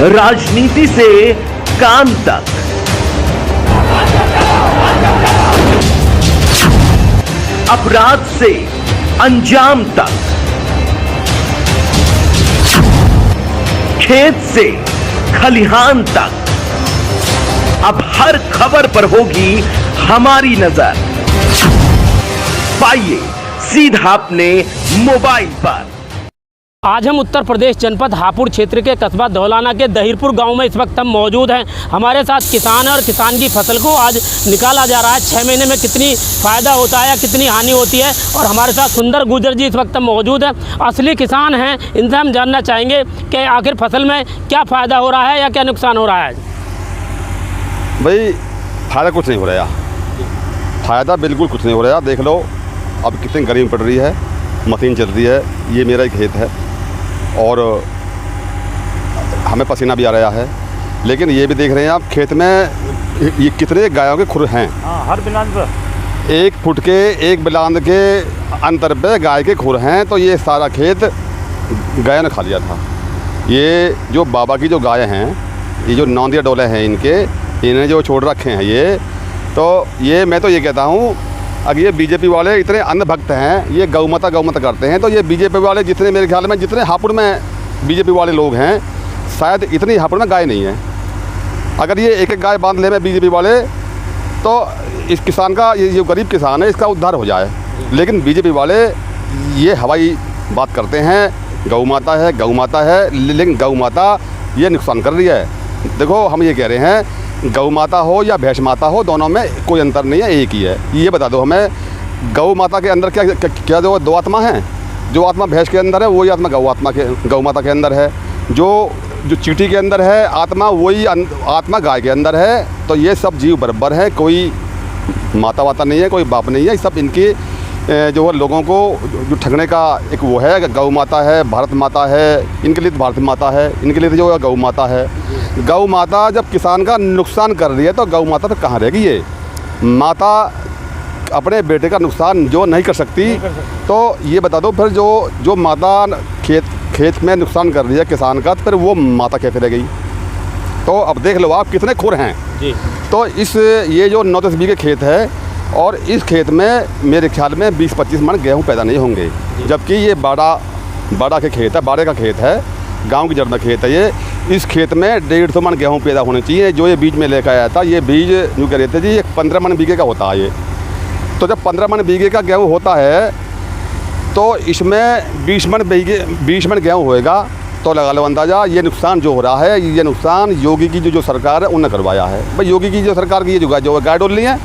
राजनीति से काम तक, अपराध से अंजाम तक, खेत से खलिहान तक, अब हर खबर पर होगी हमारी नजर। पाइए सीधा अपने मोबाइल पर। आज हम उत्तर प्रदेश जनपद हापुड़ क्षेत्र के कस्बा धौलाना के दहीरपुर गांव में इस वक्त हम मौजूद हैं। हमारे साथ किसान और किसान की फसल को आज निकाला जा रहा है। 6 महीने में कितनी फ़ायदा होता है या कितनी हानि होती है, और हमारे साथ सुंदर गुजर जी इस वक्त हम मौजूद हैं, असली किसान हैं। इनसे हम जानना चाहेंगे कि आखिर फसल में क्या फ़ायदा हो रहा है या क्या नुकसान हो रहा है। भाई फ़ायदा कुछ नहीं हो रहा, फ़ायदा बिल्कुल कुछ नहीं हो रहा। देख लो अब कितनी गर्मी पड़ रही है, मशीन चल रही है। ये मेरा एक खेत है और हमें पसीना भी आ रहा है, लेकिन ये भी देख रहे हैं आप खेत में ये कितने गायों के खुर हैं। हर बिलांद पर 1 फुट के 1 बिलांद के अंतर पे गाय के खुर हैं। तो ये सारा खेत गायों ने खा लिया था। ये जो बाबा की जो गाय हैं, ये जो नौंदिया डोले हैं इनके, इन्हें जो छोड़ रखे हैं ये मैं तो ये कहता हूँ, अगर ये बीजेपी वाले इतने अंधभक्त हैं, ये गौ माता करते हैं, तो ये बीजेपी वाले जितने मेरे ख्याल में जितने हापुड़ में बीजेपी वाले लोग हैं, शायद इतनी हापुड़ में गाय नहीं है। अगर ये एक गाय बांध ले में बीजेपी वाले, तो इस किसान का, ये जो गरीब किसान है, इसका उद्धार हो जाए। लेकिन बीजेपी वाले ये हवाई बात करते हैं, गौ माता है, लेकिन गौ माता ये नुकसान कर रही है। देखो हम ये कह रहे हैं, गौ माता हो या भैंस माता हो, दोनों में कोई अंतर नहीं है, एक ही है। ये बता दो हमें, गौ माता के अंदर क्या जो 2 आत्मा हैं। जो आत्मा भैंस के अंदर है वही आत्मा गौ माता के अंदर है। जो चींटी के अंदर है आत्मा, वही आत्मा गाय के अंदर है। तो ये सब जीव बराबर हैं, कोई माता वाता नहीं है, कोई बाप नहीं है। सब इनके जो लोगों को जो ठगने का एक वो है, गौ माता है, भारत माता है, इनके लिए तो भारत माता है, इनके लिए तो जो गौ माता है। गौ माता जब किसान का नुकसान कर रही है तो गौ माता तो कहाँ रहेगी। ये माता अपने बेटे का नुकसान जो नहीं कर सकती, तो ये बता दो फिर जो माता खेत में नुकसान कर रही है किसान का, तो फिर वो माता कैसे रह गई। तो अब देख लो आप कितने खुर हैं जी। तो ये जो 9-10 बीघे खेत है, और इस खेत में मेरे ख्याल में 20-25 मन गेहूँ पैदा नहीं होंगे, जबकि ये बाड़ा के खेत है, बाड़े का खेत है, गांव की जड़ में खेत है ये। इस खेत में 150 मन गेहूँ पैदा होने चाहिए। जो ये बीज में लेकर आया था, ये बीज यूँ कह रहे थे जी, ये 15 मन बीघे का होता है ये। तो जब 15 मन बीघे का गेहूँ होता है, तो इसमें 20 मन गेहूँ होएगा। तो लगा लो अंदाज़ा, ये नुकसान जो हो रहा है, ये नुकसान योगी की जो सरकार है उन्होंने करवाया है। भाई योगी की जो सरकार की ये जो गाय डोल रही है,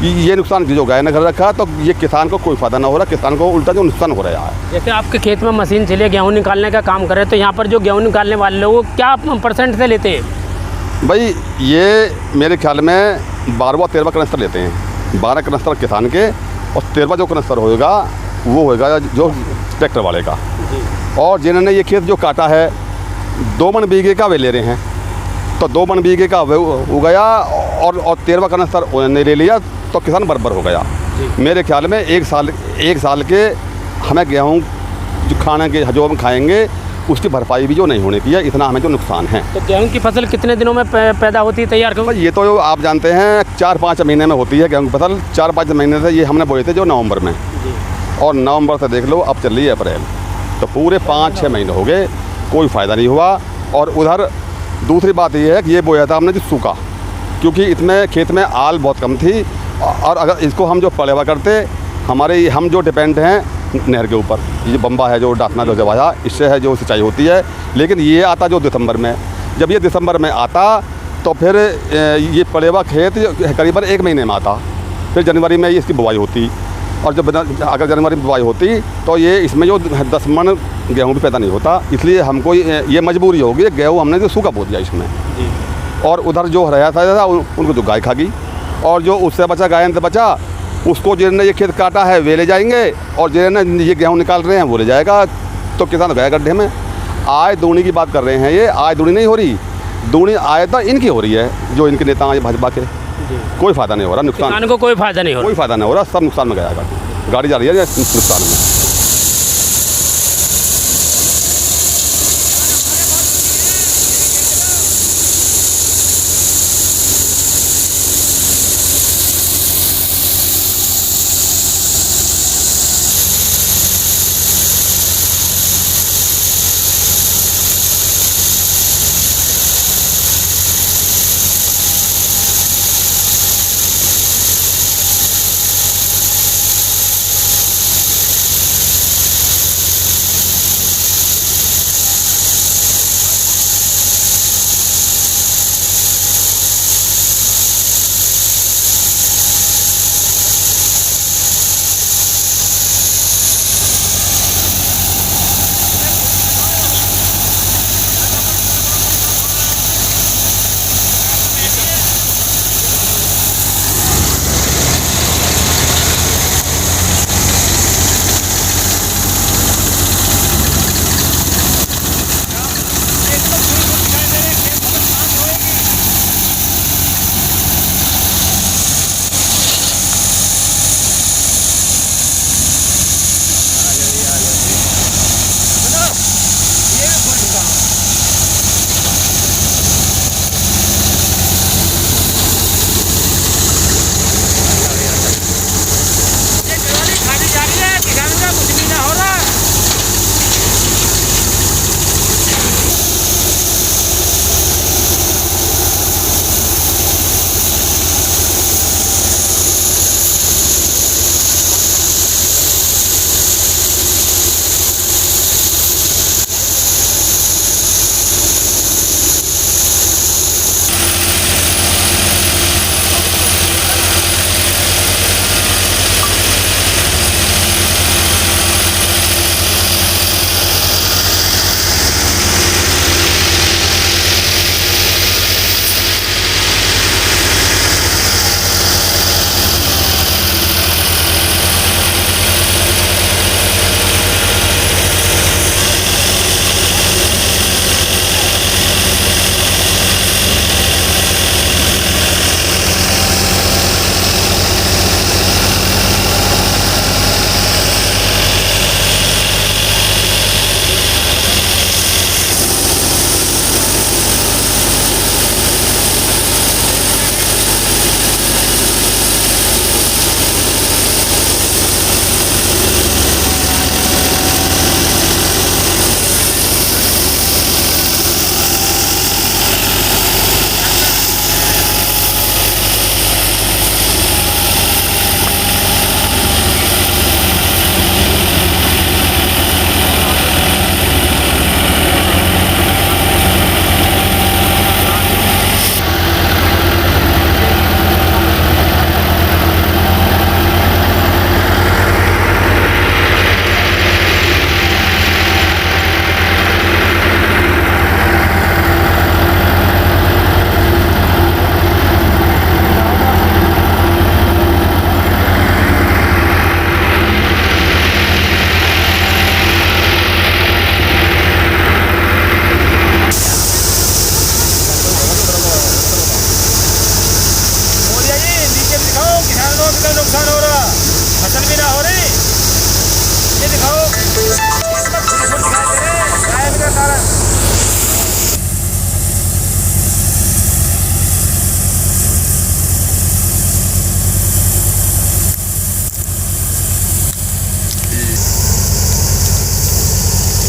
ये नुकसान जो गाय ने कर रखा, तो ये किसान को कोई फ़ायदा ना हो रहा, किसान को उल्टा जो नुकसान हो रहा है। जैसे आपके खेत में मशीन चलिए गेहूँ निकालने का काम करे, तो यहाँ पर जो गेहूँ निकालने वाले लोग क्या % से लेते हैं। भाई ये मेरे ख्याल में 12-13 कनस्तर लेते हैं। 12 कनस्तर किसान के, और 13वां जो कनस्तर होएगा वो होएगा जो ट्रैक्टर वाले का। और जिन्होंने ये खेत जो काटा है, 2 मन बीघे का वे ले रहे हैं, तो 2 मन बीघे का हो गया, और 13वां कनस्तर उन्होंने ले लिया, तो किसान बराबर हो गया। मेरे ख्याल में 1 साल के हमें गेहूँ जो खाने के जो हम खाएंगे उसकी भरपाई भी जो नहीं होने की है, इतना हमें जो नुकसान है। तो गेहूँ की फसल कितने दिनों में पैदा होती है, तैयार कर? ये तो आप जानते हैं 4-5 महीने में होती है गेहूँ की फसल। 4-5 महीने से ये हमने बोए थे जो नवंबर में, और नवंबर से देख लो अब चल रही है अप्रैल, तो पूरे 5-6 महीने हो गए, कोई फ़ायदा नहीं हुआ। और उधर दूसरी बात ये है कि ये बोया था हमने जो सूखा, क्योंकि इसमें खेत में आल बहुत कम थी, और अगर इसको हम जो पलेवा करते, हम जो डिपेंड हैं नहर के ऊपर, ये बम्बा है जो डाकना जो जवाया, इससे है जो सिंचाई होती है। लेकिन ये आता जो दिसंबर में, जब ये दिसंबर में आता, तो फिर ये पलेवा खेत करीबन 1 महीने में आता, फिर जनवरी में इसकी बुवाई होती, और जब अगर जनवरी में बुवाई होती, तो ये इसमें जो 10 मन गेहूँ भी पैदा नहीं होता। इसलिए हमको ये मजबूरी होगी, गेहूँ हमने जो सूखा बो दिया इसमें। और उधर जो रहा था उनको जो गाय खा गई, और जो उससे बचा गायन से बचा, उसको जिन्होंने ये खेत काटा है वे ले जाएंगे, और जिन्होंने ये गेहूँ निकाल रहे हैं वो ले जाएगा। तो किसान गया गड्ढे में। आय दूनी की बात कर रहे हैं, ये आय दूनी नहीं हो रही, दूनी आय तो इनकी हो रही है, जो इनके नेता हैं भाजपा के। कोई फ़ायदा नहीं हो रहा, नुकसान को कोई फ़ायदा नहीं हो रहा, सब नुकसान में गया। गाड़ी जा रही है नुकसान में।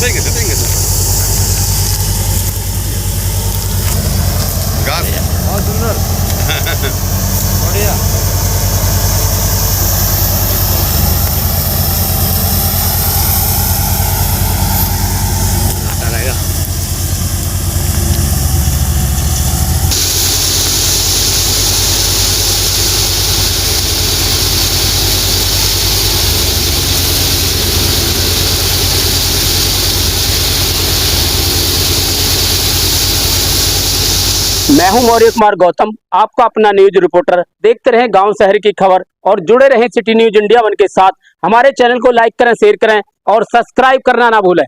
देंगे घास बहुत सुंदर बढ़िया। मैं हूं मौर्य कुमार गौतम, आपका अपना न्यूज रिपोर्टर। देखते रहें गांव शहर की खबर और जुड़े रहें सिटी न्यूज इंडिया 1 के साथ। हमारे चैनल को लाइक करें, शेयर करें और सब्सक्राइब करना ना भूलें।